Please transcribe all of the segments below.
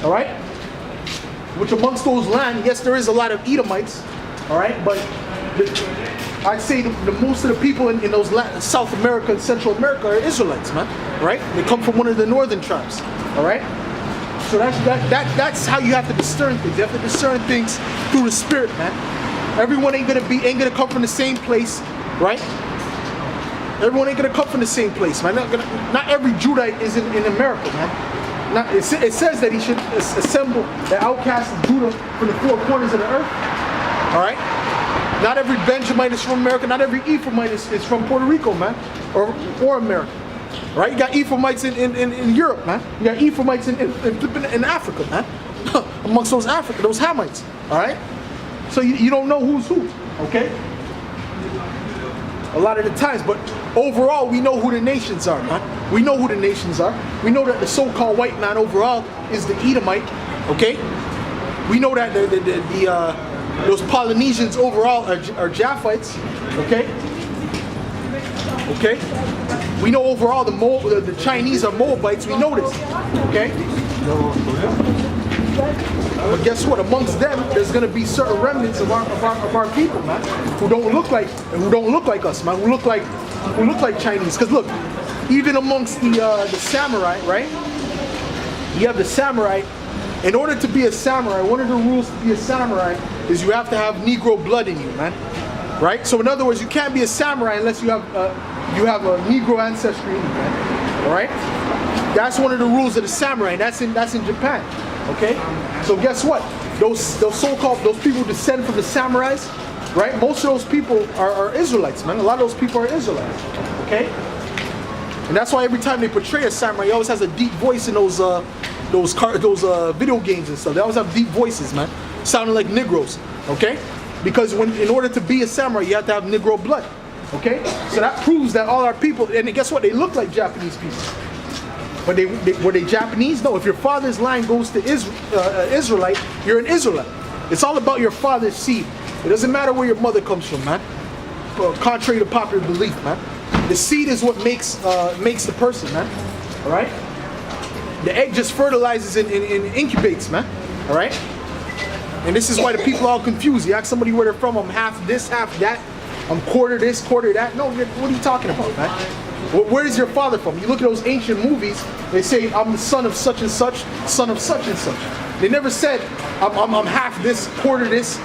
all right? Which amongst those land, yes, there is a lot of Edomites, all right? But I'd say the most of the people in those South America and Central America are Israelites, man, right? They come from one of the northern tribes, all right? So that's how you have to discern things. You have to discern things through the Spirit, man. Everyone ain't gonna come from the same place, right? Everyone ain't gonna come from the same place, man. Not every Judite is in America, man. It says that he should assemble the outcasts of Judah from the four corners of the earth. All right? Not every Benjamite is from America. Not every Ephraimite is from Puerto Rico, man, or America. All right? You got Ephraimites in Europe, man. You got Ephraimites in Africa, man. Amongst those Hamites. All right? So you don't know who's who, okay? A lot of the times, but overall, we know who the nations are, man. We know who the nations are. We know that the so-called white man overall is the Edomite, okay? We know that those Polynesians overall are Japhites, okay? Okay? We know overall the Chinese are Moabites. We know this, okay? But guess what? Amongst them, there's going to be certain remnants of our people, man, who don't look like us, man. Who look like Chinese. Because look, even amongst the samurai, right? You have the samurai. In order to be a samurai, one of the rules to be a samurai is you have to have Negro blood in you, man. Right? So in other words, you can't be a samurai unless you have a Negro ancestry in you, man. All right? That's one of the rules of the samurai. That's in Japan. Okay? So guess what? Those so-called people who descend from the samurais, right? Most of those people are Israelites, man. A lot of those people are Israelites. Okay? And that's why every time they portray a samurai, he always has a deep voice in those video games and stuff. They always have deep voices, man, sounding like Negroes. Okay? Because in order to be a samurai, you have to have Negro blood. Okay? So that proves that all our people, and guess what? They look like Japanese people. But were they Japanese? No. If your father's line goes to Israelite, you're an Israelite. It's all about your father's seed. It doesn't matter where your mother comes from, man. Contrary to popular belief, man. The seed is what makes the person, man. All right. The egg just fertilizes and incubates, man. All right. And this is why the people are all confused. You ask somebody where they're from. I'm half this, half that. I'm quarter this, quarter that. No, what are you talking about, man? Where is your father from? You look at those ancient movies, they say, I'm the son of such and such, son of such and such. They never said, I'm half this, quarter this,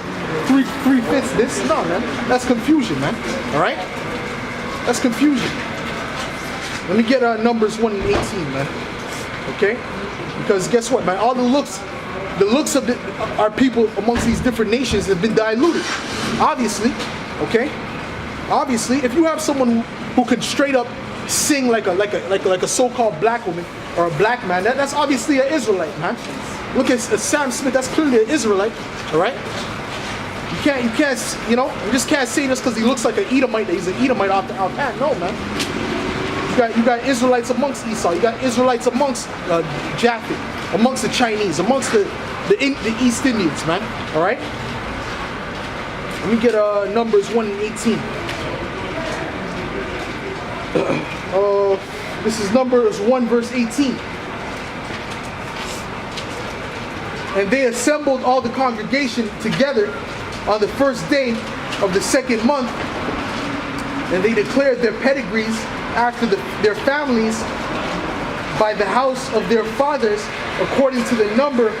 three-fifths this. No, man. That's confusion, man. All right? That's confusion. Let me get Numbers 1 and 18, man. Okay? Because guess what, man? All the looks of our people amongst these different nations have been diluted. Obviously, okay? Obviously, if you have someone who can straight up sing like a so-called black woman or a black man, that's obviously an Israelite, man. Look at Sam Smith, that's clearly an Israelite, all right? You just can't say this because he looks like an Edomite, that he's an Edomite off the hand. No, man. You got Israelites amongst Esau, you got Israelites amongst Japheth, amongst the Chinese, amongst the East Indians, man, all right? Let me get Numbers 1 and 18. This is Numbers 1 verse 18. And they assembled all the congregation together on the first day of the second month, and they declared their pedigrees after their families by the house of their fathers according to the number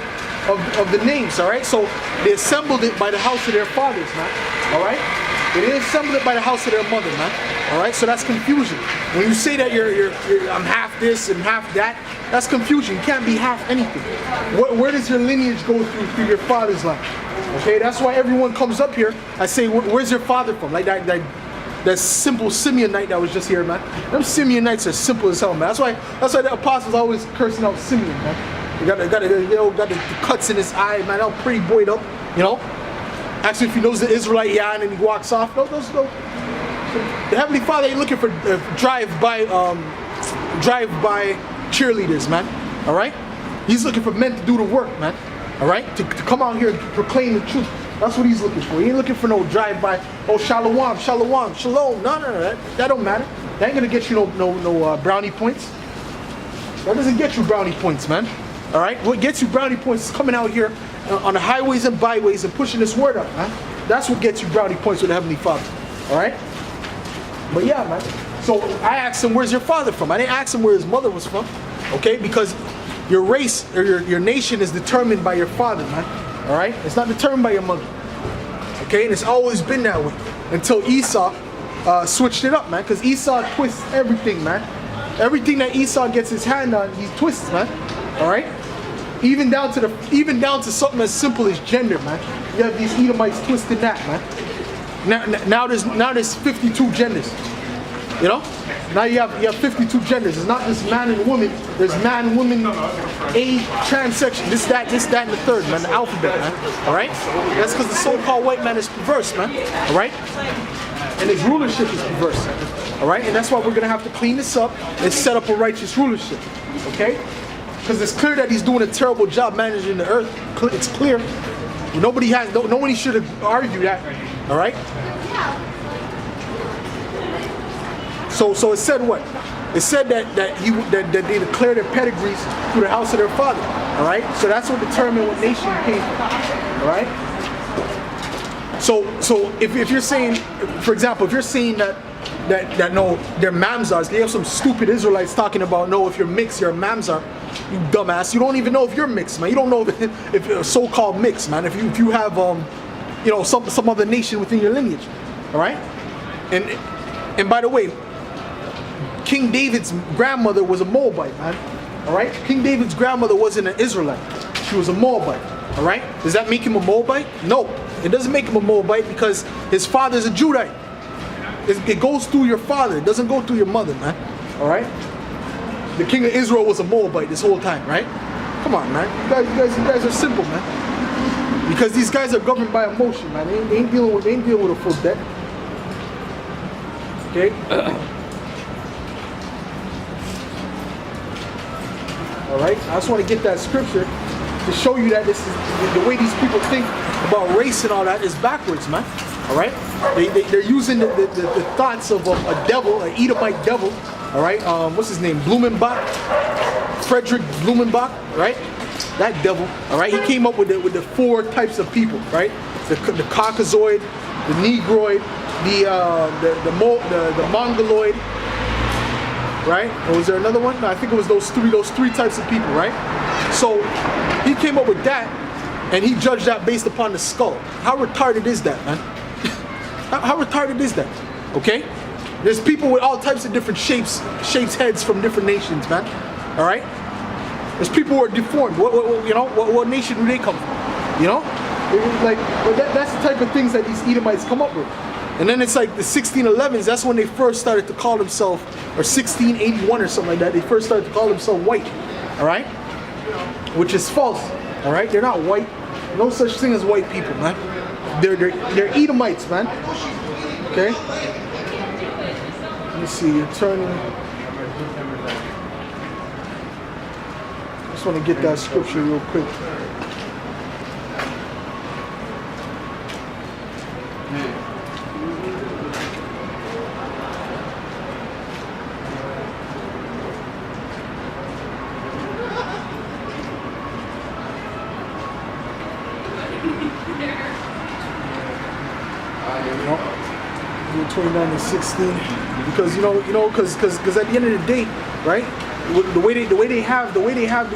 of the names. All right, so they assembled it by the house of their fathers, man. All right, they didn't assemble it by the house of their mother, man. All right, so that's confusion. When you say that I'm half this and half that, that's confusion. You can't be half anything. Where does your lineage go through your father's line? Okay, that's why everyone comes up here. I say, where's your father from? Like that simple Simeonite that was just here, man. Them Simeonites are simple as hell, man. That's why the apostles always cursing out Simeon, man. He got the cuts in his eye, man. All pretty boyed up, you know. Actually, if he knows the Israelite yarn and he walks off, the Heavenly Father ain't looking for drive-by cheerleaders, man. All right? He's looking for men to do the work, man. All right? To come out here and proclaim the truth. That's what he's looking for. He ain't looking for no drive-by. Oh, shalom, shalom, shalom. No. That don't matter. That ain't gonna get you no brownie points. That doesn't get you brownie points, man. All right? What gets you brownie points is coming out here on the highways and byways and pushing this word up, man. That's what gets you brownie points with the Heavenly Father. All right? But yeah, man. So I asked him, where's your father from? I didn't ask him where his mother was from. Okay? Because your race or your nation is determined by your father, man. All right? It's not determined by your mother. Okay? And it's always been that way until Esau switched it up, man. Because Esau twists everything, man. Everything that Esau gets his hand on, he twists, man. All right? Even down to something as simple as gender, man. You have these Edomites twisting that, man. Now there's 52 genders. You know? Now you have 52 genders. It's not just man and woman. There's man, woman, a transection. This, that, and the third, man. The alphabet, man. All right? That's because the so-called white man is perverse, man. All right? And his rulership is perverse. All right? And that's why we're going to have to clean this up and set up a righteous rulership. Okay? Because it's clear that he's doing a terrible job managing the earth. It's clear. Nobody should have argued that. All right? So it said what? It said that they declared their pedigrees through the house of their father. All right? So that's what determined what nation you came from. All right? So if you're saying, for example, if you're saying that no, they're Mamzars, they have some stupid Israelites talking about, no, if you're mixed, you're a Mamzar. You dumbass. You don't even know if you're mixed, man. You don't know if you're so-called mixed, man. If you have you know, some other nation within your lineage. All right? And by the way, King David's grandmother was a Moabite, man. All right? King David's grandmother wasn't an Israelite. She was a Moabite. All right? Does that make him a Moabite? No. It doesn't make him a Moabite because his father's a Judite. It goes through your father. It doesn't go through your mother, man. All right? The king of Israel was a Moabite this whole time, right? Come on, man. You guys are simple, man. Because these guys are governed by emotion, man. They ain't dealing with a full debt. Okay? Alright? I just want to get that scripture to show you that this is the way these people think about race and all that is backwards, man. Alright? They're using the thoughts of a devil, an Edomite devil. Alright? What's his name? Blumenbach? Frederick Blumenbach, right? That devil. Alright? He came up with the four types of people, right? The Caucasoid, the Negroid, the Mongoloid, right? Or was there another one? No, I think it was those three types of people, right? So he came up with that, and he judged that based upon the skull. How retarded is that, man? How retarded is that? Okay? There's people with all types of different shapes, heads from different nations, man. All right? There's people who are deformed. What nation do they come from? You know? That's the type of things that these Edomites come up with. And then it's like the 1611s, that's when they first started to call themselves, or 1681 or something like that, they first started to call themselves white. All right? Which is false. All right? They're not white. No such thing as white people, man. They're Edomites, man. Okay? Let me see, you're turning. I just want to get that scripture real quick. No. 29 and 16, because because at the end of the day, right? The way they have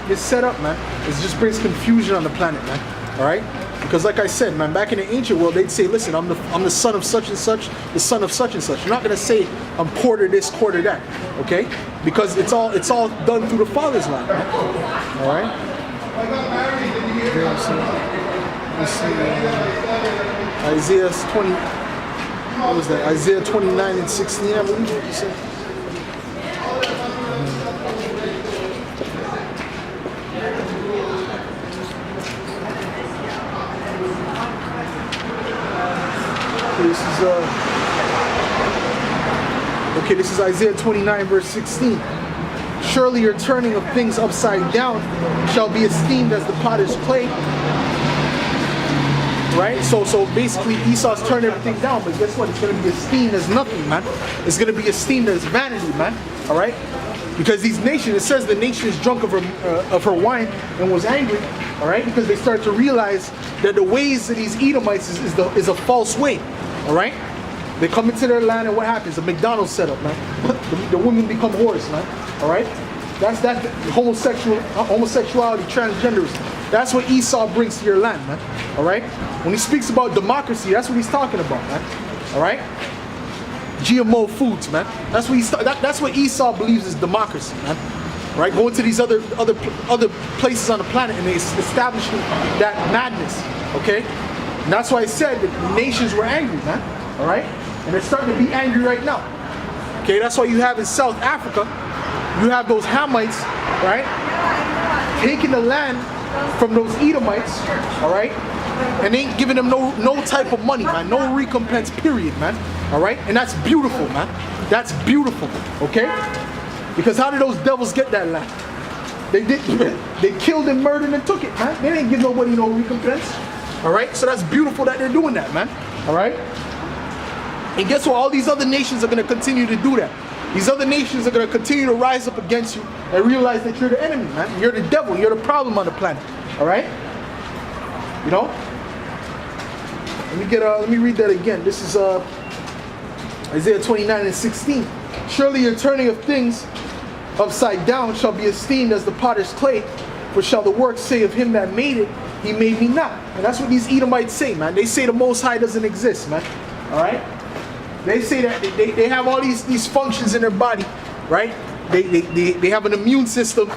this set up, man, it just brings confusion on the planet, man. All right? Because like I said, man, back in the ancient world, they'd say, listen, I'm the son of such and such, the son of such and such. You're not gonna say I'm quarter this, quarter that, okay? Because it's all done through the father's line, man. All right? Let's see. Isaiah 20. What was that? Isaiah 29 and 16, I believe what you said. Okay, this is Isaiah 29 verse 16. Surely your turning of things upside down shall be esteemed as the potter's clay. Right? So basically Esau's turned everything down, but guess what? It's going to be esteemed as nothing, man. It's going to be esteemed as vanity, man. All right? Because these nations, it says the nation is drunk of her wine and was angry, all right? Because they start to realize that the ways of these Edomites is a false way, all right? They come into their land and what happens? A McDonald's setup, man. The women become whores, man, all right? That's homosexuality, transgenderism. That's what Esau brings to your land, man, all right? When he speaks about democracy, that's what he's talking about, man, all right? GMO foods, man. That's what Esau believes is democracy, man. Right? Going to these other places on the planet and they establishing that madness. Okay? And that's why I said that the nations were angry, man. All right? And they're starting to be angry right now. Okay? That's why you have in South Africa, you have those Hamites, right? Taking the land from those Edomites, all right? And ain't giving them no type of money, man. No recompense, period, man. All right? And that's beautiful, man. That's beautiful, okay? Because how did those devils get that land? They killed and murdered and took it, man. They didn't give nobody no recompense. All right? So that's beautiful that they're doing that, man. All right? And guess what? All these other nations are going to continue to do that. These other nations are going to continue to rise up against you and realize that you're the enemy, man. You're the devil. You're the problem on the planet. All right? You know? Let me read that again. This is Isaiah 29:16. Surely your turning of things upside down shall be esteemed as the potter's clay, for shall the work say of him that made it, he made me not. And that's what these Edomites say, man. They say the Most High doesn't exist, man. All right? They say that they have all these functions in their body, right? They have an immune system.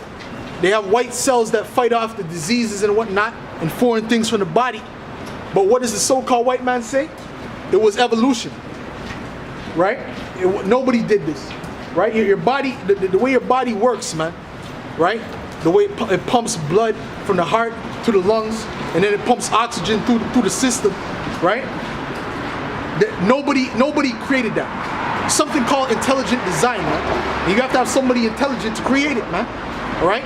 They have white cells that fight off the diseases and whatnot and foreign things from the body. But what does the so-called white man say? It was evolution, right? Nobody did this, right? Your body, the way your body works, man, right? The way it pumps blood from the heart to the lungs, and then it pumps oxygen through the system, right? Nobody created that. Something called intelligent design, man. And you have to have somebody intelligent to create it, man. All right?